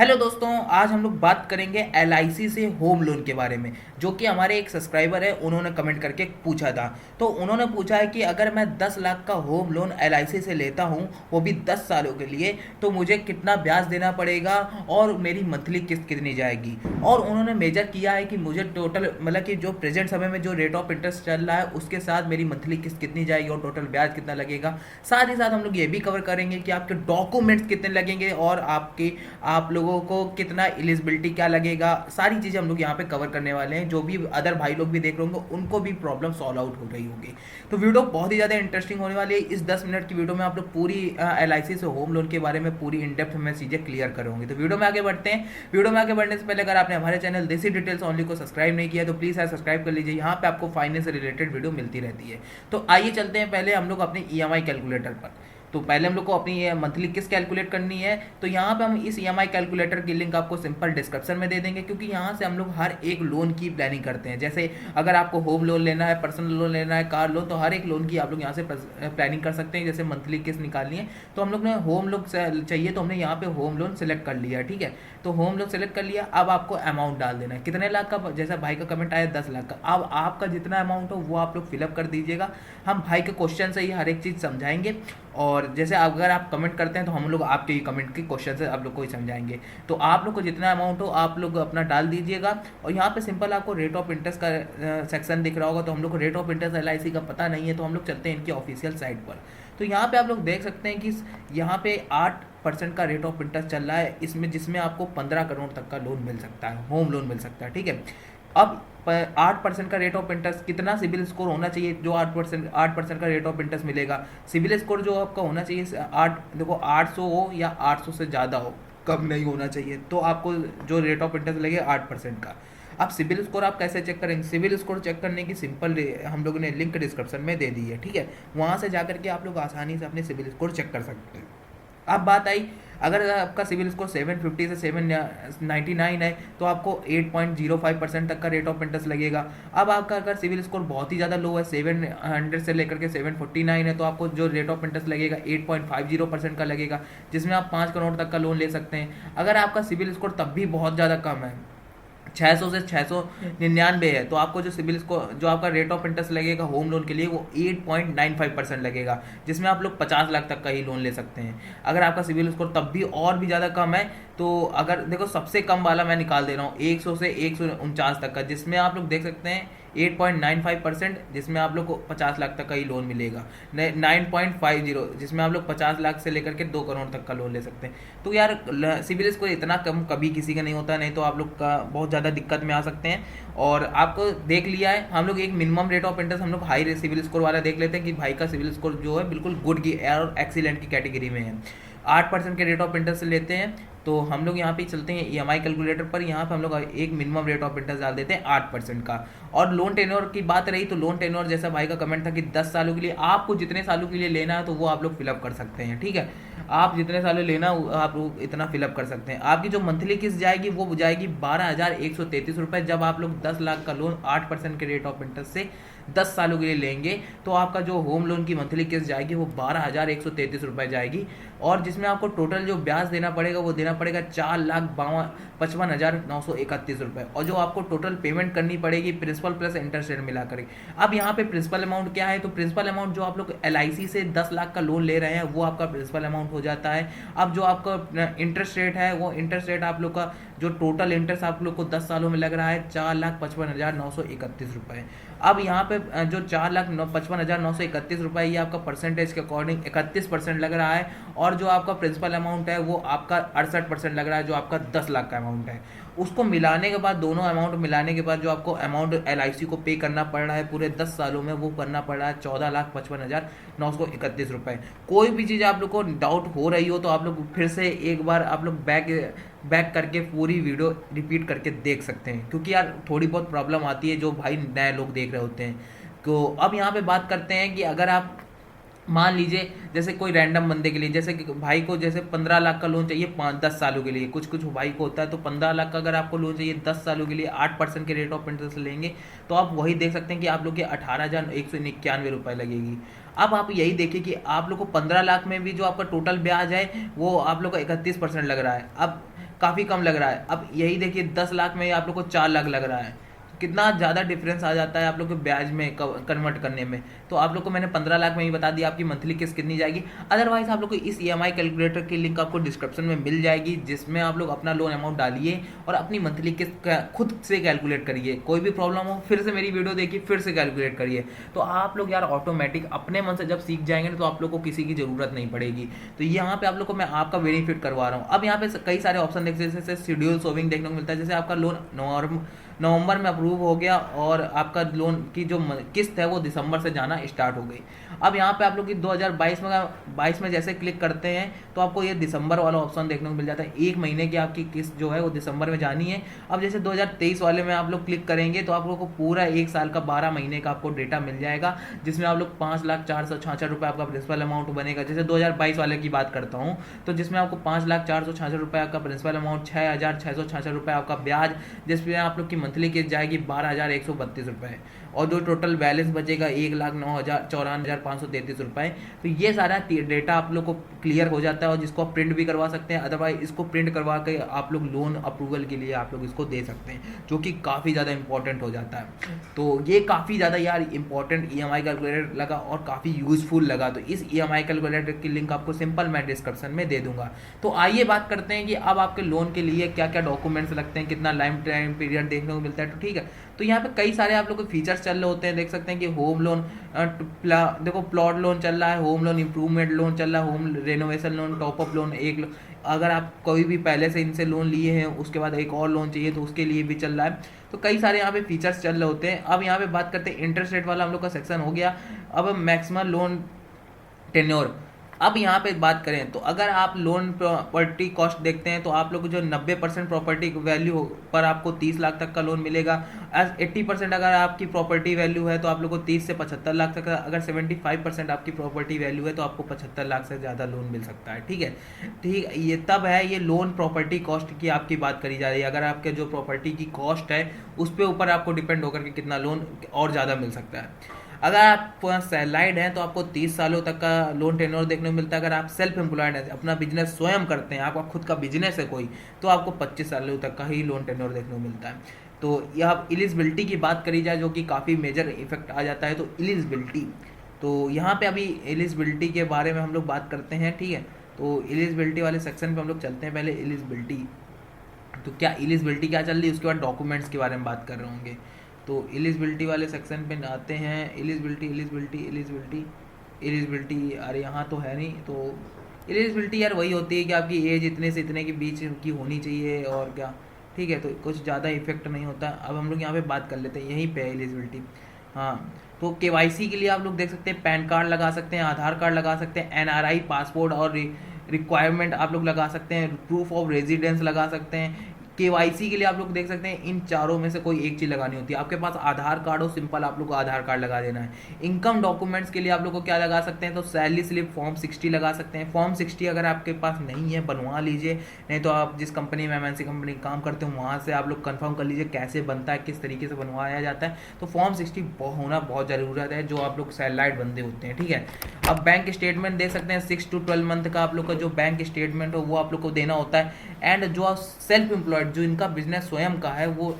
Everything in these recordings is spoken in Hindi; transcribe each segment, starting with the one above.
हेलो दोस्तों, आज हम लोग बात करेंगे एलआईसी से होम लोन के बारे में, जो कि हमारे एक सब्सक्राइबर है, उन्होंने कमेंट करके पूछा था। तो उन्होंने पूछा है कि अगर मैं 10 लाख का होम लोन एलआईसी से लेता हूं, वो भी 10 सालों के लिए, तो मुझे कितना ब्याज देना पड़ेगा और मेरी मंथली किस्त कितनी जाएगी। और उन्होंने मेजर किया है कि मुझे टोटल मतलब कि जो प्रेजेंट समय में जो रेट ऑफ इंटरेस्ट चल रहा है उसके साथ मेरी मंथली किस्त कितनी जाएगी और टोटल ब्याज कितना लगेगा। साथ ही साथ हम लोग ये भी कवर करेंगे कि आपके डॉक्यूमेंट्स कितने लगेंगे और आप लोगों को कितना एलिजिबिलिटी क्या लगेगा। सारी चीज़ें हम लोग यहाँ पे कवर करने वाले हैं। जो भी अदर भाई लोग भी देख रहे होंगे उनको भी प्रॉब्लम सॉल्व आउट हो रही होगी। तो वीडियो बहुत ही ज़्यादा इंटरेस्टिंग होने वाली है। इस 10 मिनट की वीडियो में आप लोग पूरी एलआईसी से होम लोन के बारे में पूरी इन डेप्थ में चीज़ें क्लियर करूँगी। तो वीडियो में आगे बढ़ते हैं। वीडियो में आगे बढ़ने से पहले अगर आपने हमारे चैनल देसी डिटेल्स ओनली को सब्सक्राइब नहीं किया तो प्लीज़ यार सब्सक्राइब कर लीजिए। यहाँ पे आपको फाइनेंस से रिलेटेड वीडियो मिलती रहती है। तो आइए चलते हैं पहले हम लोग अपने ईएमआई कैलकुलेटर पर। तो पहले हम लोग को अपनी मंथली किस्त कैलकुलेट करनी है। तो यहाँ पे हम इस ईएमआई कैलकुलेटर की लिंक आपको सिंपल डिस्क्रिप्शन में दे देंगे, क्योंकि यहाँ से हम लोग हर एक लोन की प्लानिंग करते हैं। जैसे अगर आपको होम लोन लेना है, पर्सनल लोन लेना है, कार लोन, तो हर एक लोन की आप लोग यहाँ से प्लानिंग कर सकते हैं। जैसे मंथली किस्त निकालनी है तो हम लोग ने होम लोन चाहिए तो हमने यहाँ पे होम लोन सेलेक्ट कर लिया, ठीक है। तो होम लोन सेलेक्ट कर लिया। अब आपको अमाउंट डाल देना है कितने लाख का। जैसा भाई का कमेंट आया 10 लाख का। अब आपका जितना अमाउंट हो वो आप लोग फिलअप कर दीजिएगा। हम भाई के क्वेश्चन से ही हर एक चीज़ समझाएंगे। और जैसे अगर आप कमेंट करते हैं तो हम लोग आपके ही कमेंट के क्वेश्चन से आप लोग को ही समझाएंगे। तो आप लोग को जितना अमाउंट हो आप लोग अपना डाल दीजिएगा। और यहाँ पे सिंपल आपको रेट ऑफ इंटरेस्ट का सेक्शन दिख रहा होगा। तो हम लोग को रेट ऑफ इंटरेस्ट एलआईसी का पता नहीं है, तो हम लोग चलते हैं इनकी ऑफिशियल साइट पर। तो यहाँ पे आप लोग देख सकते हैं कि यहाँ पे 8% का रेट ऑफ इंटरेस्ट चल रहा है इसमें, जिसमें आपको 15 करोड़ तक का लोन मिल सकता है, होम लोन मिल सकता है, ठीक है। अब 8% का रेट ऑफ इंटरेस्ट, कितना सिविल स्कोर होना चाहिए जो 8% का रेट ऑफ इंटरेस्ट मिलेगा। सिविल स्कोर जो आपका होना चाहिए 800 हो या 800 से ज़्यादा हो, कम नहीं होना चाहिए। तो आपको जो रेट ऑफ इंटरेस्ट लगेगा 8% का। अब सिविल स्कोर आप कैसे चेक करेंगे? सिविल स्कोर चेक करने की सिंपल हम लोगों ने लिंक डिस्क्रिप्शन में दे दी है, ठीक है। वहाँ से जाकर के आप लोग आसानी से अपने सिविल स्कोर चेक कर सकते हैं। अब बात आई, अगर आपका सिविल स्कोर 750 से 799 है तो आपको 8.05% तक का रेट ऑफ इंटरेस्ट लगेगा। अब आपका अगर सिविल स्कोर बहुत ही ज़्यादा लो है, 700 से लेकर के 749 है, तो आपको जो रेट ऑफ इंटरेस्ट लगेगा 8.50% का लगेगा, जिसमें आप 5 करोड़ तक का लोन ले सकते हैं। अगर आपका सिविल स्कोर तब भी बहुत ज़्यादा कम है, 600 से 699 है, तो आपको जो सिविल स्कोर जो आपका रेट ऑफ इंटरेस्ट लगेगा होम लोन के लिए वो 8.95% लगेगा, जिसमें आप लोग 50 लाख तक का ही लोन ले सकते हैं। अगर आपका सिविल स्कोर तब भी और भी ज़्यादा कम है तो अगर देखो सबसे कम वाला मैं निकाल दे रहा हूँ 100 से 149 तक का, जिसमें आप लोग देख सकते हैं 8.95%, जिसमें आप लोग को 50 लाख तक का ही लोन मिलेगा। 9.50 जिसमें आप लोग 50 लाख से लेकर के 2 करोड़ तक का लोन ले सकते हैं। तो यार सिविल स्कोर इतना कम कभी किसी का नहीं होता, नहीं तो आप लोग का बहुत ज़्यादा दिक्कत में आ सकते हैं। और आपको देख लिया है हम लोग एक मिनिमम रेट ऑफ इंटरेस्ट हम लोग हाई सिविल स्कोर वाला देख लेते हैं कि भाई का सिविल स्कोर जो है बिल्कुल गुड की और एक्सीलेंट की कैटेगरी में है। 8% के रेट ऑफ इंटरेस्ट लेते हैं। तो हम लोग यहाँ पे चलते हैं ईएमआई कैलकुलेटर पर। यहाँ पे हम लोग एक मिनिमम रेट ऑफ इंटरेस्ट डाल देते हैं 8% का। और लोन टेन्योर की बात रही तो लोन टेन्योर जैसा भाई का कमेंट था कि 10 सालों के लिए, आपको जितने सालों के लिए लेना है तो वो आप लोग फिलअप कर सकते हैं, ठीक है। आप जितने सालों लेना आप लोग इतना फिलअप कर सकते हैं। आपकी जो मंथली किस्त जाएगी वो जाएगी 12,133 रुपये। जब आप लोग 10 लाख का लोन 8% के रेट ऑफ इंटरेस्ट से 10 सालों के लिए लेंगे तो आपका जो होम लोन की मंथली किस्त जाएगी वो 12,133 रुपये जाएगी। और जिसमें आपको टोटल जो ब्याज देना पड़ेगा वो देना पड़ेगा 4,55,931 रुपये। और जो आपको टोटल पेमेंट करनी पड़ेगी प्रिंसिपल प्लस इंटरेस्ट रेट मिला कर। अब यहाँ पे प्रिंसिपल अमाउंट क्या है? तो प्रिंसिपल अमाउंट जो आप लोग एलआईसी से 10 लाख का लोन ले रहे हैं वो आपका प्रिंसिपल अमाउंट हो जाता है। अब जो आपका इंटरेस्ट रेट है वो इंटरेस्ट रेट आप लोग का जो टोटल इंटरेस्ट आप लोग को 10 सालों में लग रहा है 4,55,931 रुपये। अब यहाँ पे जो 4,55,931 रुपये ये आपका परसेंटेज के अकॉर्डिंग 31% लग रहा है। और जो आपका प्रिंसिपल अमाउंट है वो आपका 68% लग रहा है, जो आपका 10 लाख का अमाउंट है। उसको मिलाने के बाद, दोनों अमाउंट मिलाने के बाद जो आपको अमाउंट एलआईसी को पे करना पड़ रहा है पूरे 10 सालों में वो करना पड़ रहा है 14,55,931 रुपये। कोई भी चीज़ आप लोग को डाउट हो रही हो तो आप लोग फिर से एक बार आप लोग बैक करके पूरी वीडियो रिपीट करके देख सकते हैं, क्योंकि यार थोड़ी बहुत प्रॉब्लम आती है जो भाई नए लोग देख रहे होते हैं। तो अब यहाँ पे बात करते हैं कि अगर आप मान लीजिए जैसे कोई रैंडम बंदे के लिए, जैसे कि भाई को जैसे 15 लाख का लोन चाहिए 10 सालों के लिए, कुछ कुछ भाई को होता है, तो 15 लाख का अगर आपको लोन चाहिए 10 सालों के लिए 8% के रेट ऑफ इंटरेस्ट लेंगे तो आप वही देख सकते हैं कि आप लोग के 18,191 रुपये लगेगी। अब आप यही देखिए कि आप लोग को 15 लाख में भी जो आपका टोटल ब्याज है वो आप लोग का 31% लग रहा है। अब काफ़ी कम लग रहा है। अब यही देखिए 10 लाख में आप लोग को 4 लाख लग रहा है, तो कितना ज़्यादा डिफरेंस आ जाता है आप लोग के ब्याज में कन्वर्ट करने में। तो आप लोग को मैंने 15 लाख में ही बता दिया आपकी मंथली किस्त कितनी जाएगी। अदरवाइज आप लोग को इस ईएमआई कैलकुलेटर की लिंक आपको डिस्क्रिप्शन में मिल जाएगी, जिसमें आप लोग अपना लोन अमाउंट डालिए और अपनी मंथली किस्त खुद से कैलकुलेट करिए। कोई भी प्रॉब्लम हो फिर से मेरी वीडियो देखिए, फिर से कैलकुलेट करिए, तो आप लोग यार ऑटोमेटिक अपने मन से जब सीख जाएंगे ना, तो आप लोग को किसी की ज़रूरत नहीं पड़ेगी। तो यहाँ पे आप लोग को मैं आपका बेनिफिट करवा रहा हूँ। अब यहाँ पे कई सारे ऑप्शन देख, जैसे शेड्यूल सोविंग देखने को मिलता है। जैसे आपका लोन नवंबर में अप्रूव हो गया और आपका लोन की जो किस्त है वो दिसंबर से जाना स्टार्ट हो गई। अब यहाँ पे आप लोग की 2022 में जैसे क्लिक करते हैं तो आपको ये दिसंबर वाला ऑप्शन देखने को मिल जाता है। 1 महीने की आपकी किस्त जो है वो दिसंबर में जानी है। अब जैसे 2023 वाले में आप लोग क्लिक करेंगे तो आप लोग को पूरा 1 साल का 12 महीने का आपको डेटा मिल जाएगा, जिसमें आप लोग 5,0466 रुपये आपका प्रिंसिपल अमाउंट बनेगा। जैसे 2022 वाले की बात करता हूँ तो जिसमें आपको 5,0466 रुपये आपका प्रिंसिपल अमाउंट, 6,666 रुपये आपका ब्याज, जिसमें आप लोग की मंथली किस्त जाएगी 12,132 रुपये, और जो टोटल बैलेंस बचेगा 1,09,54,533 रुपये। तो ये सारा डेटा आप लोग को क्लियर हो जाता है, और जिसको आप प्रिंट भी करवा सकते हैं। अदरवाइज इसको प्रिंट करवा के आप लोग लोन अप्रूवल के लिए आप लोग इसको दे सकते हैं, जो कि काफ़ी ज़्यादा इंपॉर्टेंट हो जाता है। तो ये काफ़ी ज़्यादा यार इंपॉर्टेंट ईएमआई कैलकुलेटर लगा और काफ़ी यूजफुल लगा। तो इस ईएमआई कैलकुलेटर की लिंक आपको सिंपल मैं डिस्क्रिप्शन में दे दूंगा। तो आइए बात करते हैं कि अब आपके लोन के लिए क्या क्या डॉक्यूमेंट्स लगते हैं, कितना लाइफ टाइम पीरियड देखने को मिलता है। तो ठीक है, तो यहाँ पे कई सारे आप लोग को फीचर्स चल रहे होते हैं। देख सकते हैं कि होम लोन, देखो प्लॉट लोन चल रहा है, होम लोन इंप्रूवमेंट लोन चल रहा है, home renovation loan, top up loan, अगर आप कोई भी पहले से इनसे लोन लिए हैं उसके बाद एक और लोन चाहिए तो उसके लिए भी चल रहा है। तो कई सारे यहाँ पे फीचर्स चल रहे होते हैं। अब यहाँ पे बात करते हैं इंटरेस्ट रेट वाला हम लोग का सेक्शन हो गया। अब मैक्सिमम लोन टेन्योर, अब यहाँ पे बात करें तो अगर आप लोन प्रॉपर्टी कॉस्ट देखते हैं तो आप लोग जो 90% प्रॉपर्टी वैल्यू पर आपको 30 लाख तक का लोन मिलेगा। 80% अगर आपकी प्रॉपर्टी वैल्यू है तो आप लोग को 30 से 75 लाख तक का, अगर 75% आपकी प्रॉपर्टी वैल्यू है तो आपको 75 लाख से ज़्यादा लोन मिल सकता है। ठीक है, ठीक, ये तब है, ये लोन प्रॉपर्टी कॉस्ट की आपकी बात करी जा रही है। अगर आपके जो प्रॉपर्टी की कॉस्ट है उस पर ऊपर आपको डिपेंड होकर के कितना लोन और ज़्यादा मिल सकता है। अगर आप सैलराइड हैं तो आपको 30 सालों तक का लोन टेन्योर देखने को मिलता है। अगर आप सेल्फ एम्प्लॉयड हैं, अपना बिजनेस स्वयं करते हैं, आपका खुद का बिजनेस है कोई, तो आपको 25 सालों तक का ही लोन टेन्योर देखने को मिलता है। तो यह एलिजिबिलिटी की बात करी जाए, जो कि काफ़ी मेजर इफेक्ट आ जाता है। तो एलिजिबिलिटी, तो यहाँ पे अभी एलिजिबिलिटी के बारे में हम लोग बात करते हैं। ठीक है, तो एलिजिबिलिटी वाले सेक्शन पे हम लोग चलते हैं। पहले एलिजिबिलिटी, तो क्या एलिजिबिलिटी क्या चल रही है, उसके बाद डॉक्यूमेंट्स के बारे में बात कर रहे होंगे। तो एलिजिबिलिटी वाले सेक्शन पे आते हैं। एलिजिबिलिटी अरे यहाँ तो है नहीं। तो एलिजिबिलिटी यार वही होती है कि आपकी एज इतने से इतने के बीच की होनी चाहिए, और क्या। ठीक है, तो कुछ ज़्यादा इफेक्ट नहीं होता। अब हम लोग यहाँ पे बात कर लेते हैं, यहीं पे एलिजिबिलिटी। हाँ, तो केवाईसी के लिए आप लोग देख सकते हैं पैन कार्ड लगा सकते हैं, आधार कार्ड लगा सकते हैं, एनआरआई पासपोर्ट और रिक्वायरमेंट आप लोग लगा सकते हैं, प्रूफ ऑफ रेजिडेंस लगा सकते हैं। केवाईसी के लिए आप लोग देख सकते हैं इन चारों में से कोई एक चीज़ लगानी होती है। आपके पास आधार कार्ड हो, सिंपल आप लोग को आधार कार्ड लगा देना है। इनकम डॉक्यूमेंट्स के लिए आप लोग को क्या लगा सकते हैं, तो सैलरी स्लिप फॉर्म 60 लगा सकते हैं। फॉर्म 60 अगर आपके पास नहीं है बनवा लीजिए, नहीं तो आप जिस कंपनी में एमएनसी कंपनी काम करते हो वहाँ से आप लोग कंफर्म कर लीजिए कैसे बनता है, किस तरीके से बनवाया जाता है। तो फॉर्म 60 होना बहुत ज़रूरत है, जो आप लोग सैलराइड बंदे होते हैं। ठीक है, अब बैंक स्टेटमेंट दे सकते हैं 6 to 12 मंथ का आप लोग का जो बैंक स्टेटमेंट हो वो आप लोग को देना होता है। एंड जो सेल्फ एम्प्लॉयड, जो इनका बिजनेस स्वयं का है, वो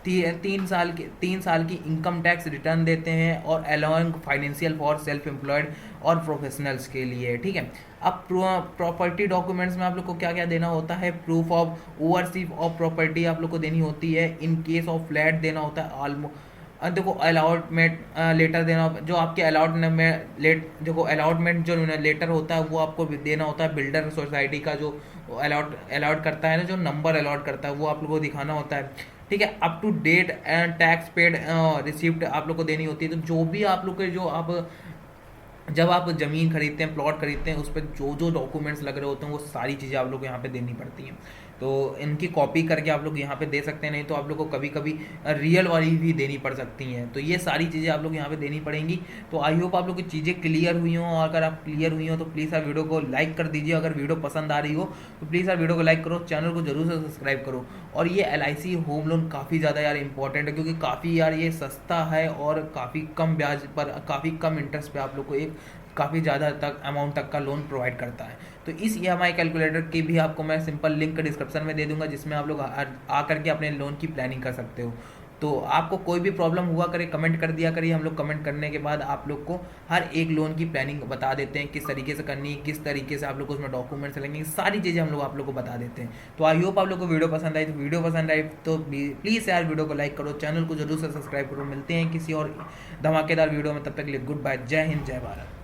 3 साल की इनकम टैक्स रिटर्न देते हैं, और allowing financial for self employed और प्रोफेशनल्स के लिए। ठीक है, अब प्रॉपर्टी डॉक्यूमेंट्स में आप लोग को क्या क्या देना होता है, proof of overseas of property आप लोग को देनी होती है। इन केस ऑफ फ्लैट देना होता है देखो अलॉटमेंट लेटर देना, जो आपके अलॉटमेंट जो लेटर होता है वो आपको देना होता है। बिल्डर सोसाइटी का जो अलॉट करता है ना, जो नंबर अलॉट करता है, वो आप लोग को दिखाना होता है। ठीक है, up to date tax paid receipt आप लोग को देनी होती है। तो जो भी आप लोग के जब आप ज़मीन खरीदते हैं, प्लॉट खरीदते हैं, उस पर जो जो डॉक्यूमेंट्स लग रहे होते हैं वो सारी चीज़ें आप लोग को यहाँ पे देनी पड़ती हैं। तो इनकी कॉपी करके आप लोग यहाँ पे दे सकते हैं, नहीं तो आप लोग को कभी कभी रियल वाली भी देनी पड़ सकती हैं। तो ये सारी चीज़ें आप लोग यहाँ पे देनी पड़ेंगी। तो आई होप आप लोग की चीज़ें क्लियर हुई हों, और अगर आप क्लियर हुई हों तो प्लीज़ यार वीडियो को लाइक कर दीजिए। अगर वीडियो पसंद आ रही हो तो प्लीज़ यार वीडियो को लाइक करो, चैनल को जरूर से सब्सक्राइब करो। और ये LIC होम लोन काफ़ी ज़्यादा यार इंपॉर्टेंट है, क्योंकि काफ़ी यार ये सस्ता है और काफ़ी कम ब्याज पर, काफ़ी कम इंटरेस्ट पे आप लोग को एक काफ़ी ज़्यादा तक अमाउंट तक का लोन प्रोवाइड करता है। तो इस ईएमआई कैलकुलेटर की भी आपको मैं सिंपल लिंक डिस्क्रिप्शन में दे दूंगा, जिसमें आप लोग आकर के अपने लोन की प्लानिंग कर सकते हो। तो आपको कोई भी प्रॉब्लम हुआ करे कमेंट कर दिया करिए, हम लोग कमेंट करने के बाद आप लोग को हर एक लोन की प्लानिंग बता देते हैं, किस तरीके से करनी है, किस तरीके से आप लोग को उसमें डॉक्यूमेंट्स लगेंगे, सारी चीज़ें हम लोग आप लोग को बता देते हैं। तो आई होप आप लोग को वीडियो पसंद आई। तो वीडियो पसंद आई तो प्लीज़ यार वीडियो को लाइक करो, चैनल को जरूर से सब्सक्राइब करो। मिलते हैं किसी और धमाकेदार वीडियो में, तब तक के लिए गुड बाय, जय हिंद, जय भारत।